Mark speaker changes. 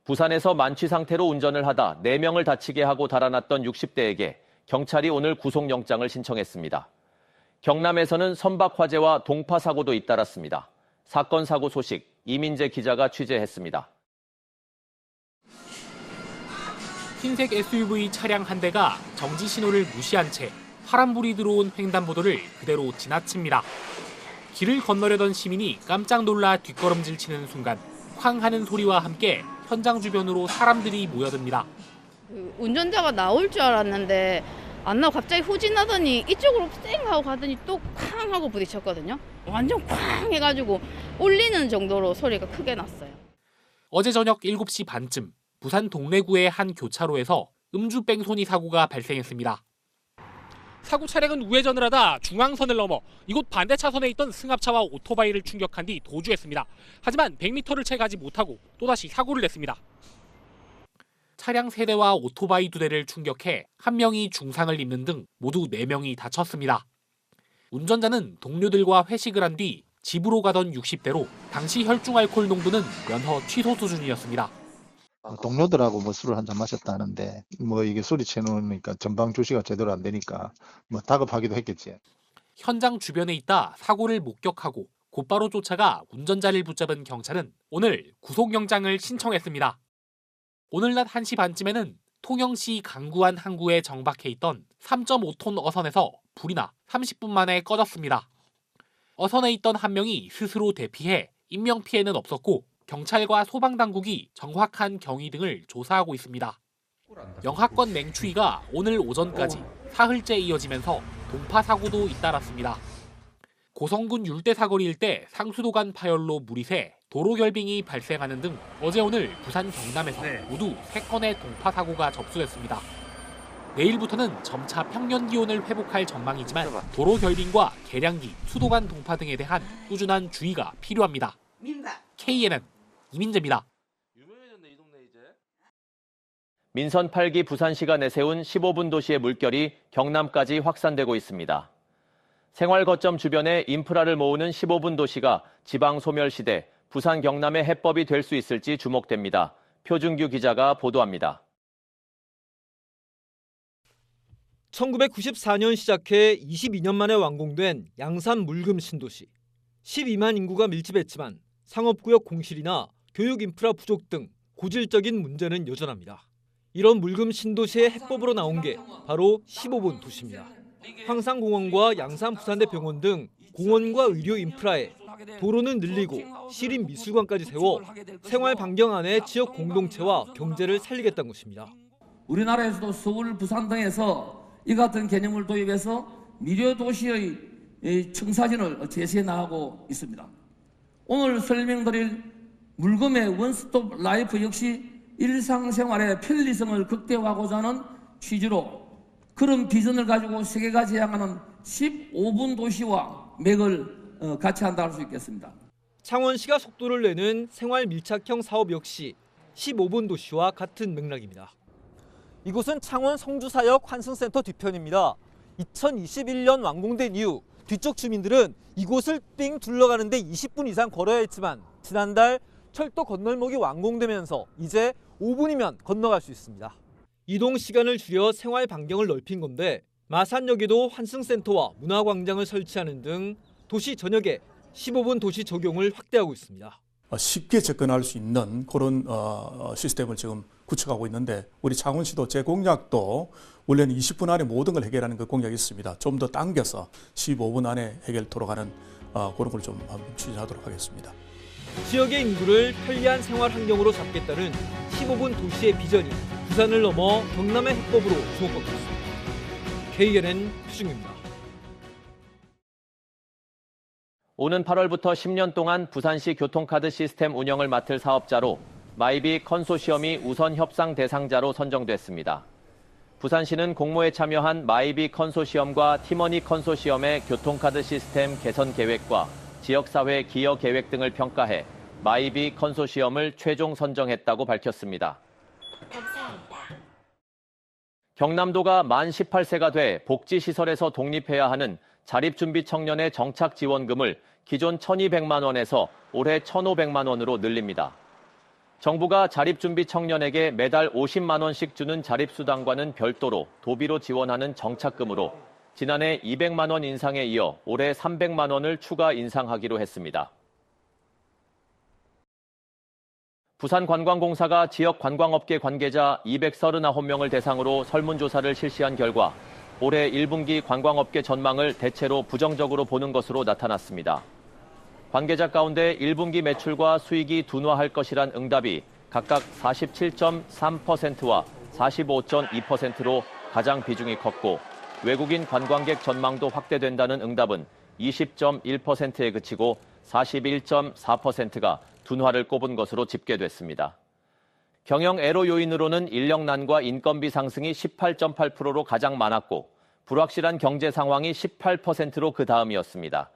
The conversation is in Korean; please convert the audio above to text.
Speaker 1: 부산에서 만취 상태로 운전을 하다 4명을 다치게 하고 달아났던 60대에게 경찰이 오늘 구속영장을 신청했습니다. 경남에서는 선박 화재와 동파 사고도 잇따랐습니다. 사건 사고 소식 이민재 기자가 취재했습니다.
Speaker 2: 흰색 SUV 차량 한 대가 정지 신호를 무시한 채 파란불이 들어온 횡단보도를 그대로 지나칩니다. 길을 건너려던 시민이 깜짝 놀라 뒷걸음질 치는 순간 쾅 하는 소리와 함께 현장 주변으로 사람들이 모여듭니다.
Speaker 3: 운전자가 나올 줄 알았는데 안 나오고 갑자기 후진하더니 이쪽으로 쌩 하고 가더니 또 쾅 하고 부딪혔거든요. 완전 쾅 해가지고 울리는 정도로 소리가 크게 났어요.
Speaker 2: 어제 저녁 7시 반쯤 부산 동래구의 한 교차로에서 음주 뺑소니 사고가 발생했습니다. 사고 차량은 우회전을 하다 중앙선을 넘어 이곳 반대 차선에 있던 승합차와 오토바이를 충격한 뒤 도주했습니다. 하지만 100m를 채 가지 못하고 또다시 사고를 냈습니다. 차량 3대와 오토바이 2대를 충격해 1명이 중상을 입는 등 모두 4명이 다쳤습니다. 운전자는 동료들과 회식을 한 뒤 집으로 가던 60대로 당시 혈중 알코올 농도는 면허 취소 수준이었습니다.
Speaker 4: 동료들하고 뭐 술을 한잔 마셨다는데 뭐 이게 소리쳐 놓으니까 전방 주시가 제대로 안 되니까 뭐 다급하기도 했겠지.
Speaker 2: 현장 주변에 있다 사고를 목격하고 곧바로 쫓아가 운전자를 붙잡은 경찰은 오늘 구속영장을 신청했습니다. 오늘 낮 1시 반쯤에는 통영시 강구안 항구에 정박해 있던 3.5톤 어선에서 불이 나 30분 만에 꺼졌습니다. 어선에 있던 1명이 스스로 대피해 인명피해는 없었고 경찰과 소방당국이 정확한 경위 등을 조사하고 있습니다. 영하권 냉추위가 오늘 오전까지 사흘째 이어지면서 동파 사고도 잇따랐습니다. 고성군 율대 사거리 일대 상수도간 파열로 물이 새 도로 결빙이 발생하는 등 어제 오늘 부산 경남에서 모두 3건의 동파 사고가 접수됐습니다. 내일부터는 점차 평년 기온을 회복할 전망이지만 도로 결빙과 계량기, 수도관 동파 등에 대한 꾸준한 주의가 필요합니다. KNN 이민재입니다.
Speaker 1: 민선 8기 부산시가 내세운 15분 도시의 물결이 경남까지 확산되고 있습니다. 생활 거점 주변에 인프라를 모으는 15분 도시가 지방 소멸 시대 부산 경남의 해법이 될 수 있을지 주목됩니다. 표준규 기자가 보도합니다.
Speaker 5: 1994년 시작해 22년 만에 완공된 양산 물금 신도시. 12만 인구가 밀집했지만 상업구역 공실이나 교육 인프라 부족 등 고질적인 문제는 여전합니다. 이런 물금 신도시의 해법으로 나온 게 바로 15분 도시입니다. 황산공원과 양산 부산대 병원 등 공원과 의료 인프라에 도로는 늘리고 시립 미술관까지 세워 생활 반경 안에 지역 공동체와 경제를 살리겠다는 것입니다.
Speaker 6: 우리나라에서도 서울, 부산 등에서 이 같은 개념을 도입해서 미래 도시의 청사진을 제시해 나가고 있습니다. 오늘 설명드릴 물금의 원스톱 라이프 역시 일상생활의 편리성을 극대화하고자 하는 취지로 그런 비전을 가지고 세계가 제안하는 15분 도시와 맥을 같이 한다 할 수 있겠습니다.
Speaker 5: 창원시가 속도를 내는 생활 밀착형 사업 역시 15분 도시와 같은 맥락입니다. 이곳은 창원 성주사역 환승센터 뒤편입니다. 2021년 완공된 이후 뒤쪽 주민들은 이곳을 삥 둘러가는데 20분 이상 걸어야 했지만 지난달 철도 건널목이 완공되면서 이제 5분이면 건너갈 수 있습니다. 이동 시간을 줄여 생활 반경을 넓힌 건데 마산역에도 환승센터와 문화광장을 설치하는 등 도시 전역에 15분 도시 적용을 확대하고 있습니다.
Speaker 7: 쉽게 접근할 수 있는 그런 시스템을 지금 구축하고 있는데 우리 창원시도 제 공약도 원래는 20분 안에 모든 걸 해결하는 그 공약이 있습니다. 좀 더 당겨서 15분 안에 해결토록 하는 그런 걸 좀 추진하도록 하겠습니다.
Speaker 5: 지역의 인구를 편리한 생활 환경으로 잡겠다는 15분 도시의 비전이 부산을 넘어 경남의 해법으로 주목받고 있습니다. KNN 표준규입니다.
Speaker 1: 오는 8월부터 10년 동안 부산시 교통카드 시스템 운영을 맡을 사업자로 마이비 컨소시엄이 우선 협상 대상자로 선정됐습니다. 부산시는 공모에 참여한 마이비 컨소시엄과 티머니 컨소시엄의 교통카드 시스템 개선 계획과 지역사회 기여 계획 등을 평가해 마이비 컨소시엄을 최종 선정했다고 밝혔습니다. 감사합니다. 경남도가 만 18세가 돼 복지시설에서 독립해야 하는 자립준비 청년의 정착 지원금을 기존 1,200만 원에서 올해 1,500만 원으로 늘립니다. 정부가 자립준비 청년에게 매달 50만 원씩 주는 자립수당과는 별도로 도비로 지원하는 정착금으로 지난해 200만 원 인상에 이어 올해 300만 원을 추가 인상하기로 했습니다. 부산관광공사가 지역 관광업계 관계자 239명을 대상으로 설문조사를 실시한 결과 올해 1분기 관광업계 전망을 대체로 부정적으로 보는 것으로 나타났습니다. 관계자 가운데 1분기 매출과 수익이 둔화할 것이란 응답이 각각 47.3%와 45.2%로 가장 비중이 컸고 외국인 관광객 전망도 확대된다는 응답은 20.1%에 그치고 41.4%가 둔화를 꼽은 것으로 집계됐습니다. 경영 애로 요인으로는 인력난과 인건비 상승이 18.8%로 가장 많았고 불확실한 경제 상황이 18%로 그 다음이었습니다.